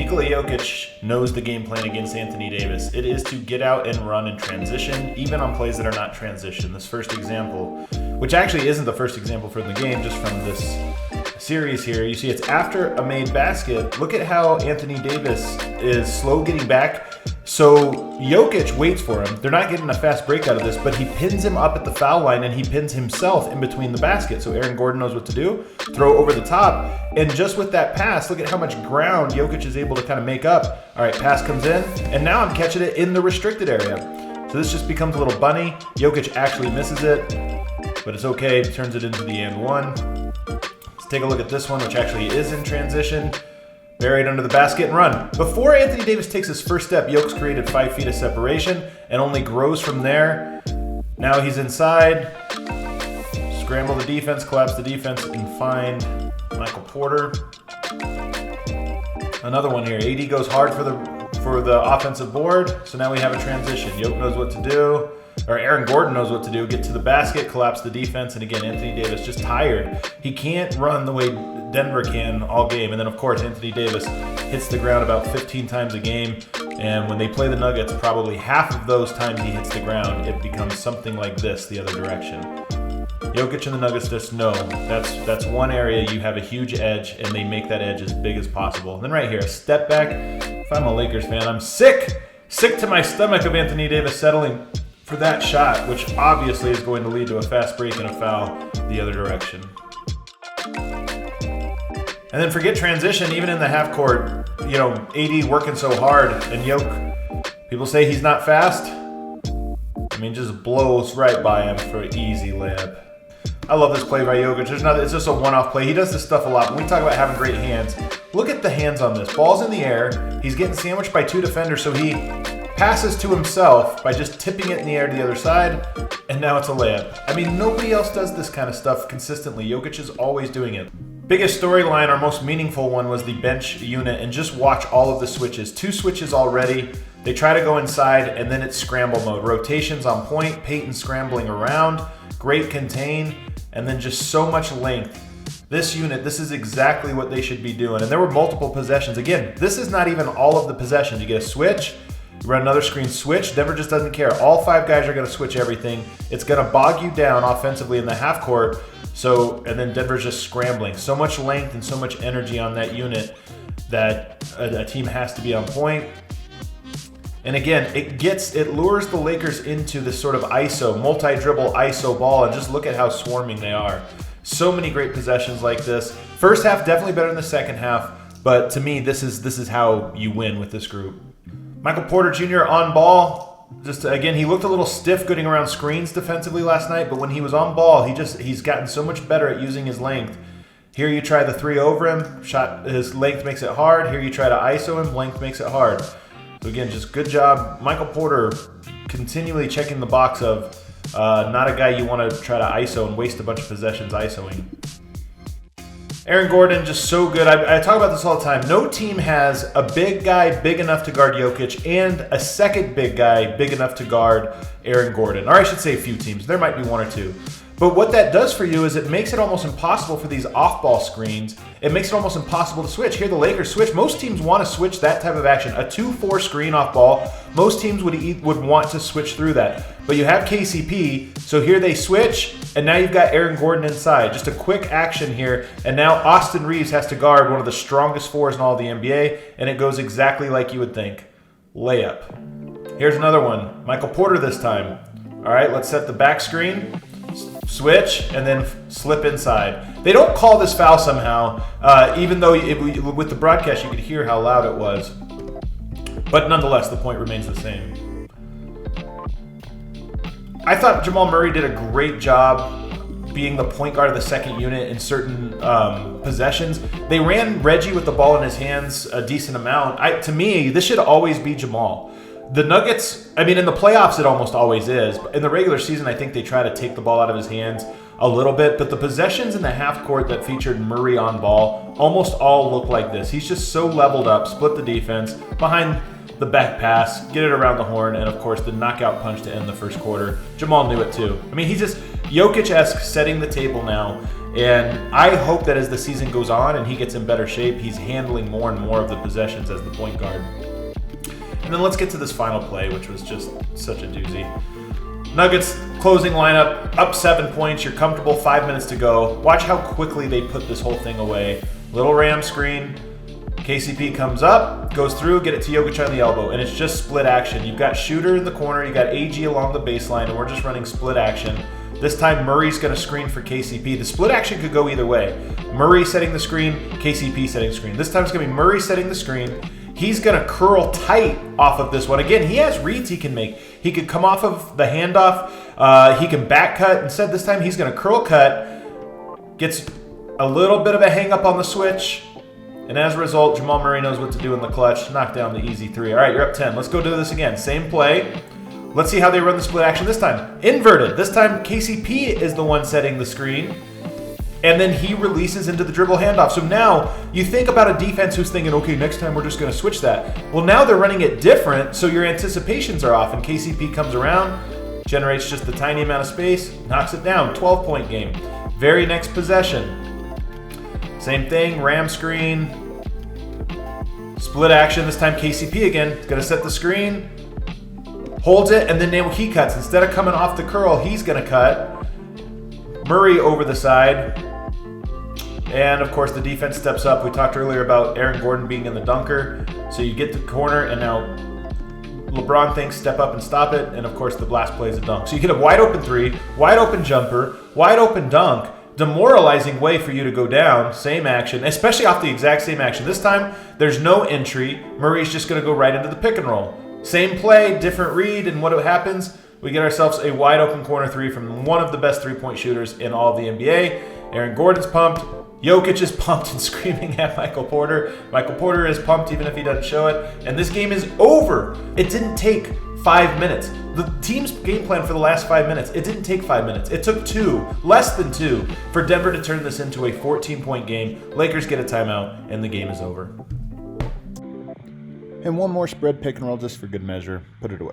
Nikola Jokic knows the game plan against Anthony Davis. It is to get out and run in transition, even on plays that are not transition. This first example, which actually isn't the first example from the game, just from this series here, you see it's after a made basket. Look at how Anthony Davis is slow getting back. So Jokic waits for him. They're not getting a fast break out of this, but he pins him up at the foul line and he pins himself in between the basket. So Aaron Gordon knows what to do, throw over the top. And just with that pass, look at how much ground Jokic is able to kind of make up. All right, pass comes in, and now I'm catching it in the restricted area. So this just becomes a little bunny. Jokic actually misses it, but it's okay. Turns it into the and one. Let's take a look at this one, which actually is in transition. Buried under the basket and run. Before Anthony Davis takes his first step, Jokic created 5 feet of separation and only grows from there. Now he's inside. Scramble the defense, collapse the defense, and find Michael Porter. Another one here. AD goes hard for the offensive board. So now we have a transition. Jokic knows what to do. Or Aaron Gordon knows what to do. Get to the basket, collapse the defense, and again, Anthony Davis just tired. He can't run the way Denver can all game. And then, of course, Anthony Davis hits the ground about 15 times a game. And when they play the Nuggets, probably half of those times he hits the ground, it becomes something like this the other direction. Jokic and the Nuggets just know that's one area you have a huge edge, and they make that edge as big as possible. And then right here, a step back. If I'm a Lakers fan, I'm sick to my stomach of Anthony Davis settling for that shot, which obviously is going to lead to a fast break and a foul the other direction. And then forget transition, even in the half court, AD working so hard, and people say he's not fast. I mean, just blows right by him for an easy layup. I love this play by Jokic. It's just a one-off play. He does this stuff a lot. When we talk about having great hands, look at the hands on this. Ball's in the air. He's getting sandwiched by 2 defenders, so he passes to himself by just tipping it in the air to the other side, and now it's a layup. I mean, nobody else does this kind of stuff consistently. Jokic is always doing it. Biggest storyline, our most meaningful one, was the bench unit, and just watch all of the switches. 2 switches already. They try to go inside, and then it's scramble mode. Rotations on point, Peyton scrambling around, great contain, and then just so much length. This unit, this is exactly what they should be doing. And there were multiple possessions. Again, this is not even all of the possessions. You get a switch, you run another screen switch. Denver just doesn't care. All 5 guys are going to switch everything. It's going to bog you down offensively in the half court. And then Denver's just scrambling. So much length and so much energy on that unit that a team has to be on point. And again, it lures the Lakers into this sort of ISO, multi-dribble ISO ball, and just look at how swarming they are. So many great possessions like this. First half definitely better than the second half, but to me, this is how you win with this group. Michael Porter Jr. on ball. Again, he looked a little stiff getting around screens defensively last night, but when he was on ball, he's gotten so much better at using his length. Here you try the 3 over him, his length makes it hard. Here you try to ISO him, length makes it hard. So again, just good job. Michael Porter continually checking the box of not a guy you want to try to ISO and waste a bunch of possessions ISOing. Aaron Gordon, just so good. I talk about this all the time. No team has a big guy big enough to guard Jokic and a second big guy big enough to guard Aaron Gordon. Or I should say a few teams. There might be 1 or 2. But what that does for you is it makes it almost impossible for these off-ball screens. It makes it almost impossible to switch. Here the Lakers switch. Most teams want to switch that type of action. A 2-4 screen off ball. Most teams would want to switch through that. But you have KCP, so here they switch, and now you've got Aaron Gordon inside. Just a quick action here, and now Austin Reeves has to guard one of the strongest 4s in all the NBA, and it goes exactly like you would think. Layup. Here's another one. Michael Porter this time. All right, let's set the back screen. Switch, and then slip inside. They don't call this foul somehow, even though with the broadcast you could hear how loud it was. But nonetheless, the point remains the same. I thought Jamal Murray did a great job being the point guard of the second unit in certain possessions. They ran Reggie with the ball in his hands a decent amount. To me, this should always be Jamal. The Nuggets, in the playoffs it almost always is. In the regular season, I think they try to take the ball out of his hands a little bit. But the possessions in the half court that featured Murray on ball almost all look like this. He's just so leveled up, split the defense, behind the back pass, get it around the horn, and of course the knockout punch to end the first quarter. Jamal knew it too. He's just Jokic-esque, setting the table now. And I hope that as the season goes on and he gets in better shape, he's handling more and more of the possessions as the point guard. And then let's get to this final play, which was just such a doozy. Nuggets closing lineup, up 7 points. You're comfortable, 5 minutes to go. Watch how quickly they put this whole thing away. Little Ram screen. KCP comes up, goes through, get it to Jokic on the elbow, and it's just split action. You've got Shooter in the corner, you got AG along the baseline, and we're just running split action. This time Murray's going to screen for KCP. The split action could go either way. Murray setting the screen, KCP setting the screen. This time it's going to be Murray setting the screen. He's going to curl tight off of this one. Again, he has reads he can make. He could come off of the handoff. He can back cut. Instead, this time he's going to curl cut. Gets a little bit of a hang up on the switch. And as a result, Jamal Murray knows what to do in the clutch. Knock down the easy three. All right, you're up 10. Let's go do this again. Same play. Let's see how they run the split action this time. Inverted. This time KCP is the one setting the screen. And then he releases into the dribble handoff. So now you think about a defense who's thinking, okay, next time we're just going to switch that. Well, now they're running it different, so your anticipations are off. And KCP comes around, generates just the tiny amount of space, knocks it down. 12-point game. Very next possession. Same thing, ram screen. Split action, this time KCP again. It's going to set the screen. Holds it, and then now he cuts. Instead of coming off the curl, he's going to cut. Murray over the side. And, of course, the defense steps up. We talked earlier about Aaron Gordon being in the dunker. So you get the corner, and now LeBron thinks step up and stop it. And, of course, the blast play is a dunk. So you get a wide open three, wide open jumper, wide open dunk. Demoralizing way for you to go down. Same action, especially off the exact same action. This time, there's no entry. Murray's just going to go right into the pick and roll. Same play, different read, and what happens? We get ourselves a wide open corner three from one of the best three-point shooters in all of the NBA. Aaron Gordon's pumped. Jokic is pumped and screaming at Michael Porter. Michael Porter is pumped even if he doesn't show it. And this game is over. It didn't take 5 minutes. The team's game plan for the last 5 minutes, it didn't take 5 minutes. It took 2, less than 2, for Denver to turn this into a 14-point game. Lakers get a timeout, and the game is over. And one more spread pick and roll just for good measure. Put it away.